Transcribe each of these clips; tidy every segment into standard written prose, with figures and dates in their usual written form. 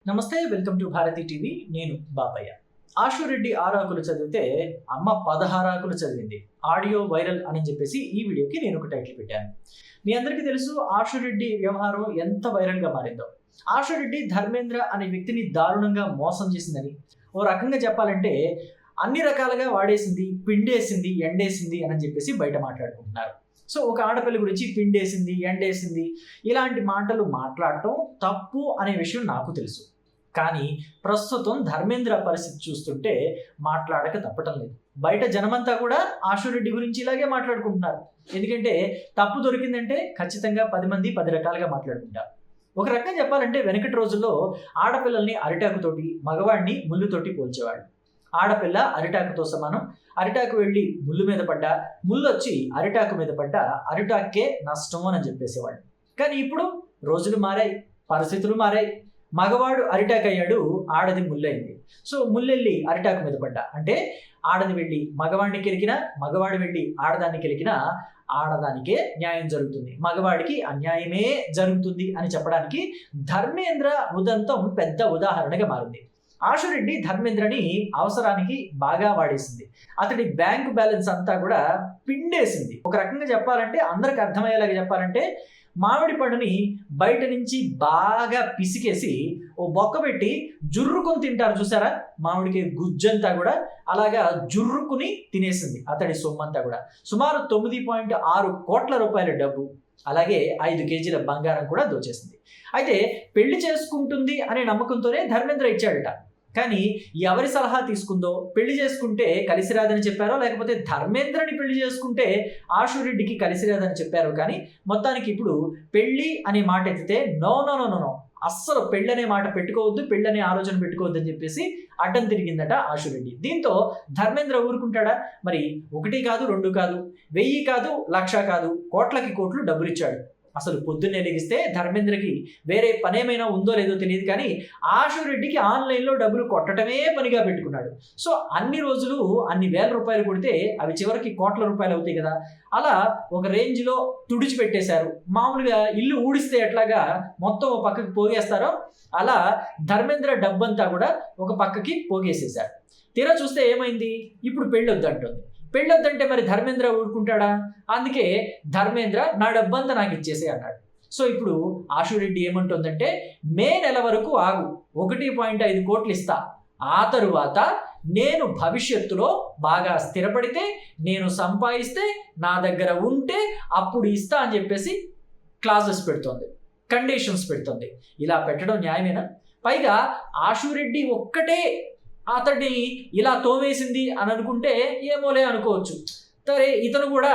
నమస్తే, welcome to Bharati TV. నేను బాపయ్య. ఆశురెడ్డి 6 ఆకులు చదివితే అమ్మ 16 ఆకులు చదివింది. ఆడియో వైరల్ అని చెప్పేసి ఈ వీడియోకి నేను ఒక టైటిల్ పెట్టాను. మీ అందరికీ తెలుసు ఆశురెడ్డి వ్యవహారం ఎంత వైరల్గా మారిందో. ఆశురెడ్డి ధర్మేంద్ర అనే వ్యక్తిని దారుణంగా మోసం చేసిందని, ఓ రకంగా చెప్పాలంటే అన్ని రకాలుగా వాడేసింది, పిండేసింది, ఎండేసింది అని చెప్పేసి బయట మాట్లాడుకుంటున్నారు. సో ఒక ఆడపిల్ల గురించి పిండేసింది, ఎండేసింది ఇలాంటి మాటలు మాట్లాడటం తప్పు అనే విషయం నాకు తెలుసు. కానీ ప్రస్తుతం ధర్మేంద్ర పరిస్థితి చూస్తుంటే మాట్లాడక తప్పటం లేదు. బయట జనమంతా కూడా ఆశురెడ్డి గురించి ఇలాగే మాట్లాడుకుంటున్నారు. ఎందుకంటే తప్పు దొరికిందంటే ఖచ్చితంగా 10 మంది 10 రకాలుగా మాట్లాడుకుంటారు. ఒక రకంగా చెప్పాలంటే వెనకటి రోజుల్లో ఆడపిల్లల్ని అరిటాకుతోటి, మగవాడిని ముళ్ళుతోటి పోల్చేవాళ్ళు. ఆడపిల్ల అరిటాకుతో సమానం. అరిటాకు వెళ్ళి ముళ్ళు మీద పడ్డా, ముళ్ళు వచ్చి అరిటాకు మీద పడ్డా అరిటాకే నష్టం అని చెప్పేసేవాళ్ళు. కానీ ఇప్పుడు రోజులు మారాయి, పరిస్థితులు మారాయి. మగవాడు అరిటాకు అయ్యాడు, ఆడది ముళ్ళయింది. సో ముళ్ళెళ్ళి అరిటాకు మీద పడ్డా అంటే ఆడది వెళ్ళి మగవాడిని కెలికినా, మగవాడు వెళ్ళి ఆడదాన్ని కెలికినా ఆడదానికే న్యాయం జరుగుతుంది, మగవాడికి అన్యాయమే జరుగుతుంది అని చెప్పడానికి ధర్మేంద్ర ఉదంతం పెద్ద ఉదాహరణగా మారింది. ఆశురెడ్డి ధర్మేంద్రని అవసరానికి బాగా వాడేసింది. అతడి బ్యాంకు బ్యాలెన్స్ అంతా కూడా పిండేసింది. ఒక రకంగా చెప్పాలంటే, అందరికి అర్థమయ్యేలాగా చెప్పాలంటే, మామిడి పండుని బయట నుంచి బాగా పిసికేసి ఓ బొక్క పెట్టి జుర్రుకుని తింటారు చూసారా, మామిడికి గుజ్జంతా కూడా అలాగా జుర్రుకుని తినేసింది అతడి సొమ్మంతా కూడా. సుమారు 9.6 కోట్ల రూపాయల డబ్బు, అలాగే 5 కేజీల బంగారం కూడా దోచేసింది. అయితే పెళ్లి చేసుకుంటుంది అనే నమ్మకంతోనే ధర్మేంద్ర ఇచ్చాడట. కానీ ఎవరి సలహా తీసుకుందో, పెళ్లి చేసుకుంటే కలిసి రాదని చెప్పారో, లేకపోతే ధర్మేంద్రని పెళ్లి చేసుకుంటే ఆశురెడ్డికి కలిసి రాదని చెప్పారో, కానీ మొత్తానికి ఇప్పుడు పెళ్లి అనే మాట ఎత్తితే నో నో నో నో, అస్సలు పెళ్ళి అనే మాట పెట్టుకోవద్దు, పెళ్ళి అనే ఆలోచన పెట్టుకోవద్దు అని చెప్పేసి అడ్డం తిరిగిందట ఆశురెడ్డి. దీంతో ధర్మేంద్ర ఊరుకుంటాడా? మరి 1 కాదు, 2 కాదు, 1000 కాదు, 1,00,000 కాదు, కోట్లకి కోట్లు డబ్బులు ఇచ్చాడు. అసలు పొద్దున్నే లెగిస్తే ధర్మేంద్రకి వేరే పనేమైనా ఉందో లేదో తెలియదు, కానీ ఆశురెడ్డికి ఆన్లైన్లో డబ్బులు కొట్టడమే పనిగా పెట్టుకున్నాడు. సో అన్ని రోజులు అన్ని వేల రూపాయలు కొడితే అవి చివరికి కోట్ల రూపాయలు అవుతాయి కదా. అలా ఒక రేంజ్లో తుడిచిపెట్టేశారు. మామూలుగా ఇల్లు ఊడిస్తే ఎట్లాగా మొత్తం ఒక పక్కకి పోగేస్తారో అలా ధర్మేంద్ర డబ్బంతా కూడా ఒక పక్కకి పోగేసేశారు. తీరా చూస్తే ఏమైంది, ఇప్పుడు పెళ్ళి వద్దంటుంది. పెళ్ళొద్దంటే మరి ధర్మేంద్ర ఊరుకుంటాడా? అందుకే ధర్మేంద్ర నా డబ్బంతా నాకు ఇచ్చేసే అన్నాడు. సో ఇప్పుడు ఆశురెడ్డి ఏమంటుందంటే, మే నెల వరకు ఆగు, 1.5 కోట్లు ఇస్తా, ఆ తరువాత నేను భవిష్యత్తులో బాగా స్థిరపడితే, నేను సంపాదిస్తే, నా దగ్గర ఉంటే అప్పుడు ఇస్తా అని చెప్పేసి క్లాజెస్ పెడుతోంది, కండిషన్స్ పెడుతోంది. ఇలా పెట్టడం న్యాయమేనా? పైగా ఆశురెడ్డి ఒక్కటే అతడిని ఇలా తోమేసింది అని అనుకుంటే ఏమోలే అనుకోవచ్చు. సరే, ఇతను కూడా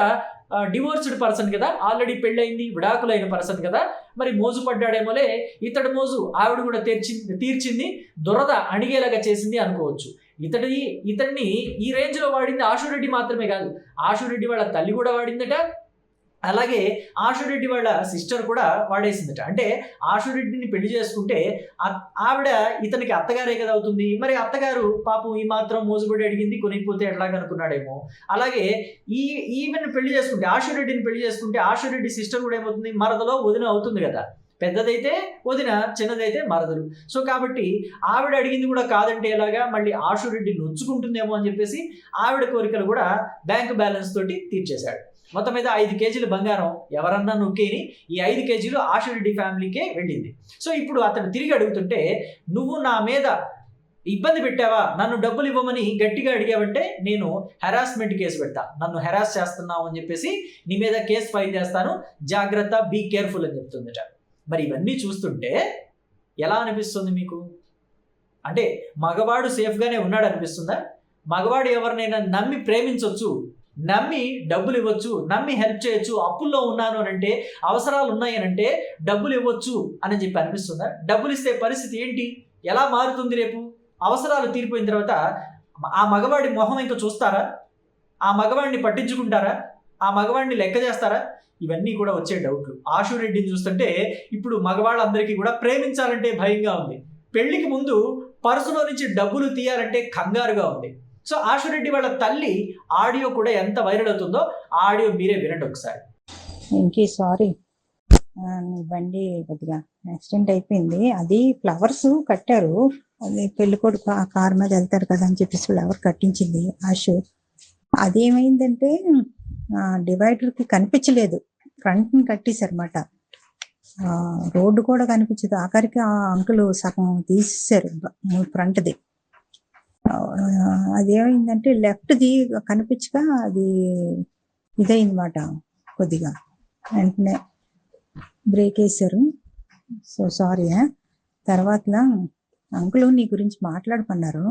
డివోర్స్డ్ పర్సన్ కదా, ఆల్రెడీ పెళ్ళయింది, విడాకులైన పర్సన్ కదా, మరి మోజు పడ్డాడేమోలే, ఇతడు మోజు ఆవిడ కూడా తీర్చింది, దురద అణిగేలాగా చేసింది అనుకోవచ్చు. ఇతడిని ఈ రేంజ్లో వాడింది ఆశురెడ్డి మాత్రమే కాదు, ఆశురెడ్డి వాళ్ళ తల్లి కూడా వాడిందట, అలాగే ఆశురెడ్డి వాళ్ళ సిస్టర్ కూడా వాడేసిందట. అంటే ఆశురెడ్డిని పెళ్లి చేసుకుంటే ఆవిడ ఇతనికి అత్తగారే కదా అవుతుంది. మరి అత్తగారు పాపం ఈ మాత్రం మోజుబడి అడిగింది, కొనిపోతే ఎట్లాగా అనుకున్నాడేమో. అలాగే ఈవెన్ పెళ్లి చేసుకుంటే, ఆశురెడ్డిని పెళ్లి చేసుకుంటే ఆశురెడ్డి సిస్టర్ కూడా ఏమవుతుంది, మరదలో వదిన అవుతుంది కదా. పెద్దదైతే వదిన, చిన్నదైతే మరదలు. సో కాబట్టి ఆవిడ అడిగింది కూడా కాదంటే ఎలాగా, మళ్ళీ ఆశురెడ్డి నొచ్చుకుంటుందేమో అని చెప్పేసి ఆవిడ కోరికలు కూడా బ్యాంకు బ్యాలెన్స్ తోటి తీర్చేశాడు. మొత్తం మీద 5 కేజీల బంగారం ఎవరన్నా నొక్కేని ఈ 5 కేజీలు ఆశురెడ్డి ఫ్యామిలీకే వెళ్ళింది. సో ఇప్పుడు అతను తిరిగి అడుగుతుంటే, నువ్వు నా మీద ఇబ్బంది పెట్టావా, నన్ను డబ్బులు ఇవ్వమని గట్టిగా అడిగావంటే నేను హెరాస్మెంట్ కేసు పెడతా, నన్ను హెరాస్ చేస్తున్నావు అని చెప్పేసి నీ మీద కేసు ఫైల్ చేస్తాను, జాగ్రత్త, బీ కేర్ఫుల్ అని చెప్తుందట. మరి ఇవన్నీ చూస్తుంటే ఎలా అనిపిస్తుంది మీకు? అంటే మగవాడు సేఫ్గానే ఉన్నాడు అనిపిస్తుందా? మగవాడు ఎవరినైనా నమ్మి ప్రేమించవచ్చు, నమ్మి డబ్బులు ఇవ్వచ్చు, నమ్మి హెల్ప్ చేయొచ్చు, అప్పుల్లో ఉన్నాను అని అంటే, అవసరాలు ఉన్నాయనంటే డబ్బులు ఇవ్వచ్చు అని చెప్పి అనిపిస్తుందా? డబ్బులు ఇస్తే పరిస్థితి ఏంటి, ఎలా మారుతుంది రేపు? అవసరాలు తీరిపోయిన తర్వాత ఆ మగవాడి మొహం ఇంకా చూస్తారా? ఆ మగవాడిని పట్టించుకుంటారా? ఆ మగవాడిని లెక్క చేస్తారా? ఇవన్నీ కూడా వచ్చే డౌట్లు. ఆశురెడ్డిని చూస్తుంటే ఇప్పుడు మగవాళ్ళందరికీ కూడా ప్రేమించాలంటే భయంగా ఉంది, పెళ్లికి ముందు పర్సులో నుంచి డబ్బులు తీయాలంటే కంగారుగా ఉంది. సో ఆశురెడ్డి వాళ్ళ తల్లి ఆడియో కూడా ఎంత వైరల్ అవుతుందో ఆ ఆడియో మీరే వినండి ఒకసారి. సారీ, నీ బండి కొద్దిగా యాక్సిడెంట్ అయిపోయింది. అది ఫ్లవర్స్ కట్టారు, అది పెళ్లి కొడుకు ఆ కార్ మీద వెళ్తారు కదా అని చెప్పేసి ఫ్లవర్ కట్టించింది ఆశు. అదేమైందంటే డివైడర్కి కనిపించలేదు, ఫ్రంట్ని కట్టేశారన్నమాట. రోడ్డు కూడా కనిపించదు, ఆఖరికి ఆ అంకులు సగం తీసేశారు ఫ్రంట్ది. అదేమైందంటే లెఫ్ట్ది కనిపించక అది ఇదైందన్నమాట. కొద్దిగా వెంటనే బ్రేక్ వేశారు. So sorry. తర్వాత అంకులు నీ గురించి మాట్లాడుకున్నారు,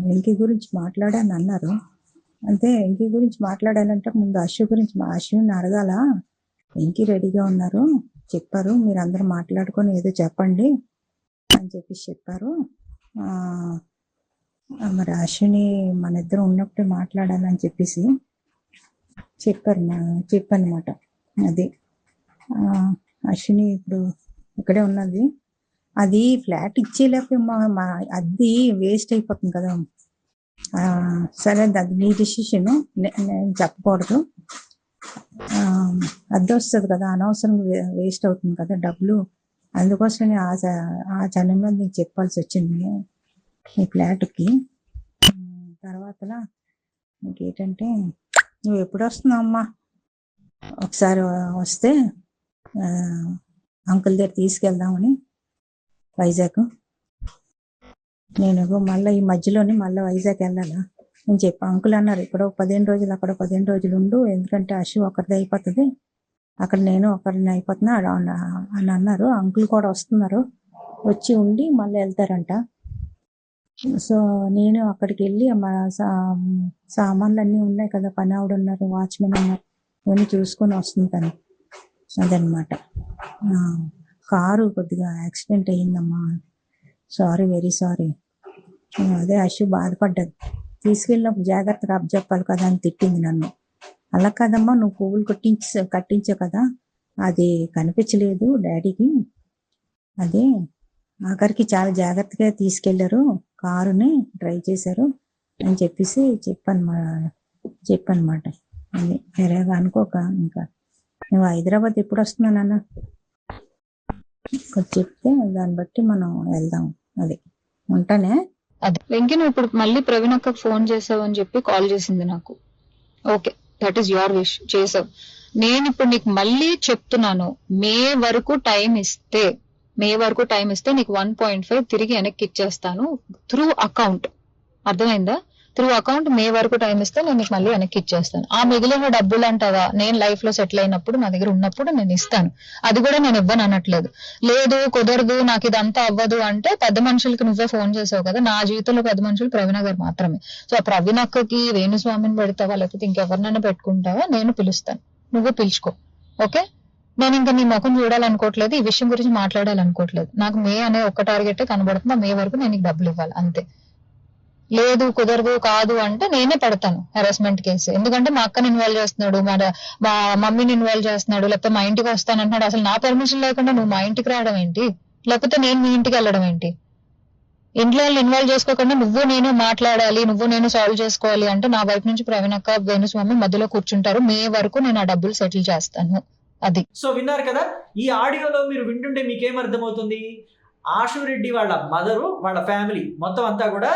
వెంకీ గురించి మాట్లాడాలని అన్నారు. అంటే వెంకీ గురించి మాట్లాడాలంటే ముందు అశ్వ గురించి అశ్విని అడగాల. వెంకీ రెడీగా ఉన్నారు, చెప్పారు మీరు అందరూ మాట్లాడుకొని ఏదో చెప్పండి అని చెప్పేసి చెప్పారు. మరి అశ్విని మన ఇద్దరు ఉన్నప్పుడే మాట్లాడాలని చెప్పేసి చెప్పనమాట. అది అశ్విని ఇప్పుడు ఇక్కడే ఉన్నది. అది ఫ్లాట్ ఇచ్చేలేక అది వేస్ట్ అయిపోతుంది కదా. సరే అది నీ డిసిషన్, నేను చెప్పకూడదు. అద్దె వస్తుంది కదా, అనవసరం వేస్ట్ అవుతుంది కదా డబ్బులు. అందుకోసమే ఆ జనంలో నీకు చెప్పాల్సి వచ్చింది ఈ ఫ్లాట్కి. తర్వాత ఇంకేంటంటే నువ్వు ఎప్పుడు వస్తున్నావు అమ్మా? ఒకసారి వస్తే అంకుల్ దగ్గర తీసుకెళ్దామని వైజాగ్. నేను మళ్ళీ ఈ మధ్యలోనే మళ్ళీ వైజాగ్ వెళ్ళాలా అని చెప్పి అంకుల్ అన్నారు. ఇక్కడ 15 రోజులు అక్కడ 15 రోజులు ఉండు, ఎందుకంటే అశ్వ ఒకరిది అయిపోతుంది, అక్కడ నేను ఒకరిని అయిపోతున్నా అని అన్నారు. అంకుల్ కూడా వస్తున్నారు, వచ్చి ఉండి మళ్ళీ వెళ్తారంట. సో నేను అక్కడికి వెళ్ళి సామాన్లు అన్నీ ఉన్నాయి కదా, పని ఆవిడ ఉన్నారు, వాచ్మెన్ ఉన్నారు, ఇవన్నీ చూసుకొని వస్తుంటాను. అదనమాట. కారు కొద్దిగా యాక్సిడెంట్ అయ్యిందమ్మా, సారీ, వెరీ సారీ. అదే అశ్వ బాధపడ్డది, తీసుకెళ్ళినప్పుడు జాగ్రత్తగా అప్పచెప్పాలి కదా అని తిట్టింది నన్ను. అలా కాదమ్మా, నువ్వు పువ్వులు కట్టించావు కదా, అది కనిపించలేదు డాడీకి, అదే ఆఖరికి చాలా జాగ్రత్తగా తీసుకెళ్లారు, కారుని డ్రైవ్ చేశారు అని చెప్పేసి చెప్పనమాట. అది వేరేగా అనుకోక. ఇంకా నువ్వు హైదరాబాద్ ఎప్పుడు వస్తున్నానన్న చెప్తే దాన్ని బట్టి మనం వెళ్దాం. అది ఉంటానే. అదే వెంకీ, నువ్వు ఇప్పుడు మళ్ళీ ప్రవీణ్ అక్కకు ఫోన్ చేసావు అని చెప్పి కాల్ చేసింది నాకు. Okay, that is your wish, చేసావు. నేను ఇప్పుడు నీకు మళ్ళీ చెప్తున్నాను, మే వరకు టైం ఇస్తే నీకు 1.5 తిరిగి వెనక్కి ఇచ్చేస్తాను త్రూ అకౌంట్. అర్థమైందా? త్రూ అకౌంట్ మే వరకు టైం ఇస్తే నేను నీకు మళ్ళీ వెనక్కి ఇచ్చేస్తాను. ఆ మిగిలిన డబ్బులు అంటావా, నేను లైఫ్ లో సెటిల్ అయినప్పుడు నా దగ్గర ఉన్నప్పుడు నేను ఇస్తాను. అది కూడా నేను ఇవ్వను అనట్లేదు. లేదు కుదరదు, నాకు ఇదంతా అవ్వదు అంటే పెద్ద మనుషులకి నువ్వే ఫోన్ చేసావు కదా. నా జీవితంలో పెద్ద మనుషులు ప్రవీణ గారు మాత్రమే. సో ఆ ప్రవీణ అక్కకి వేణుస్వామిని పెడతావా లేకపోతే ఇంకెవరినైనా పెట్టుకుంటావా, నేను పిలుస్తాను, నువ్వు పిలుచుకో. ఓకే, నేను ఇంకా నీ ముఖం చూడాలనుకోవట్లేదు, ఈ విషయం గురించి మాట్లాడాలనుకోవట్లేదు. నాకు మే అనే ఒక్క టార్గెట్ కనబడుతుంది, మే వరకు నేను నీకు డబ్బులు ఇవ్వాలి అంతే. లేదు కుదరదు కాదు అంటే నేనే పెడతాను హెరాస్మెంట్ కేసు. ఎందుకంటే మా అక్కని ఇన్వాల్వ్ చేస్తున్నాడు, మా మమ్మీని ఇన్వాల్వ్ చేస్తున్నాడు, లేకపోతే మా ఇంటికి వస్తానంటున్నాడు. అసలు నా పర్మిషన్ లేకుండా నువ్వు మా ఇంటికి రావడం ఏంటి, లేకపోతే నేను మీ ఇంటికి వెళ్ళడం ఏంటి? ఇంట్లో వాళ్ళు ఇన్వాల్వ్ చేసుకోకుండా నువ్వు నేను మాట్లాడాలి, నువ్వు నేను సాల్వ్ చేసుకోవాలి అంటే నా వైపు నుంచి ప్రవీణ్ అక్క, వేణుస్వామి మధ్యలో కూర్చుంటారు. మే వరకు నేను ఆ డబ్బులు సెటిల్ చేస్తాను. అది. సో విన్నారు కదా, ఈ ఆడియోలో మీరు వింటుంటే మీకేం అర్థమవుతుంది? ఆశురెడ్డి వాళ్ళ మదరు, వాళ్ళ ఫ్యామిలీ మొత్తం అంతా కూడా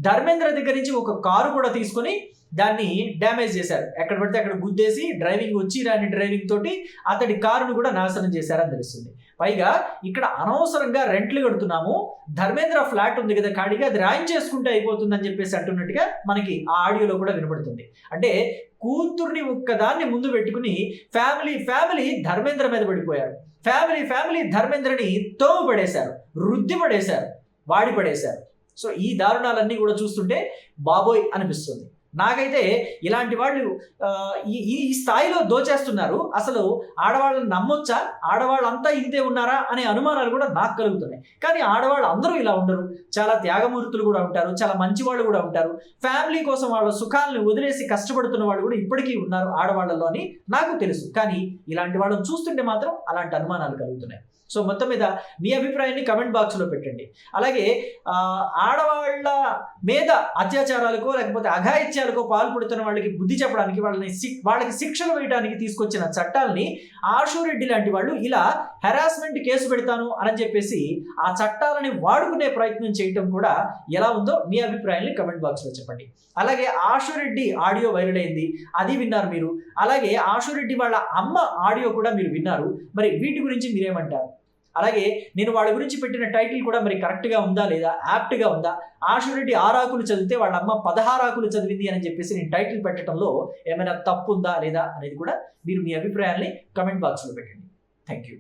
ధర్మేంద్ర దగ్గర నుంచి ఒక కారు కూడా తీసుకొని దాన్ని డ్యామేజ్ చేశారు. ఎక్కడ పడితే అక్కడ గుద్దేసి డ్రైవింగ్ వచ్చి రాని డ్రైవింగ్ తోటి అతడి కారును కూడా నాశనం చేశారని తెలుస్తుంది. పైగా ఇక్కడ అనవసరంగా రెంట్లు కడుతున్నాము, ధర్మేంద్ర ఫ్లాట్ ఉంది కదా ఖాళీగా, అది రాయించేసుకుంటే అయిపోతుందని చెప్పేసి అంటున్నట్టుగా మనకి ఆ ఆడియోలో కూడా వినపడుతుంది. అంటే కూతుర్ని ఒక్కదాన్ని ముందు పెట్టుకుని ఫ్యామిలీ ధర్మేంద్ర మీద పడిపోయారు. ఫ్యామిలీ ధర్మేంద్రని తోము పడేశారు, రుద్ది పడేశారు, వాడి పడేశారు. సో ఈ దారుణాలన్నీ కూడా చూస్తుంటే బాబోయ్ అనిపిస్తుంది. నాకైతే ఇలాంటి వాళ్ళు ఈ స్థాయిలో దోచేస్తున్నారు. అసలు ఆడవాళ్ళని నమ్మొచ్చా? ఆడవాళ్ళంతా ఇంతే ఉన్నారా అనే అనుమానాలు కూడా నాకు కలుగుతున్నాయి. కానీ ఆడవాళ్ళు అందరూ ఇలా ఉండరు, చాలా త్యాగమూర్తులు కూడా ఉంటారు, చాలా మంచి వాళ్ళు కూడా ఉంటారు. ఫ్యామిలీ కోసం వాళ్ళ సుఖాలను వదిలేసి కష్టపడుతున్న వాళ్ళు కూడా ఇప్పటికీ ఉన్నారు ఆడవాళ్ళలో అని నాకు తెలుసు. కానీ ఇలాంటి వాళ్ళని చూస్తుంటే మాత్రం అలాంటి అనుమానాలు కలుగుతున్నాయి. సో మొత్తం మీద మీ అభిప్రాయాన్ని కమెంట్ బాక్స్లో పెట్టండి. అలాగే ఆడవాళ్ళ మీద అత్యాచారాలకో లేకపోతే అఘాయిత్యాలు అఘాయిత్యాలకు పాల్పడుతున్న వాళ్ళకి బుద్ధి చెప్పడానికి, వాళ్ళకి శిక్షలు వేయడానికి తీసుకొచ్చిన చట్టాలని ఆశురెడ్డి లాంటి వాళ్ళు ఇలా హెరాస్మెంట్ కేసు పెడతాను అని చెప్పేసి ఆ చట్టాలని వాడుకునే ప్రయత్నం చేయటం కూడా ఎలా ఉందో మీ అభిప్రాయాన్ని కమెంట్ బాక్స్లో చెప్పండి. అలాగే ఆశురెడ్డి ఆడియో వైరల్ అయింది, అది విన్నారు మీరు. అలాగే ఆశురెడ్డి వాళ్ళ అమ్మ ఆడియో కూడా మీరు విన్నారు. మరి వీటి గురించి మీరేమంటారు? అలాగే నేను వాళ్ళ గురించి పెట్టిన టైటిల్ కూడా మరి కరెక్ట్గా ఉందా లేదా, యాప్ట్గా ఉందా? ఆశురెడ్డి 6 ఆకులు చదివితే వాళ్ళ అమ్మ 16 ఆకులు చదివింది అని చెప్పేసి నేను టైటిల్ పెట్టడంలో ఏమైనా తప్పు ఉందా లేదా అనేది కూడా మీరు మీ అభిప్రాయాన్ని కమెంట్ బాక్స్లో పెట్టండి. Thank you.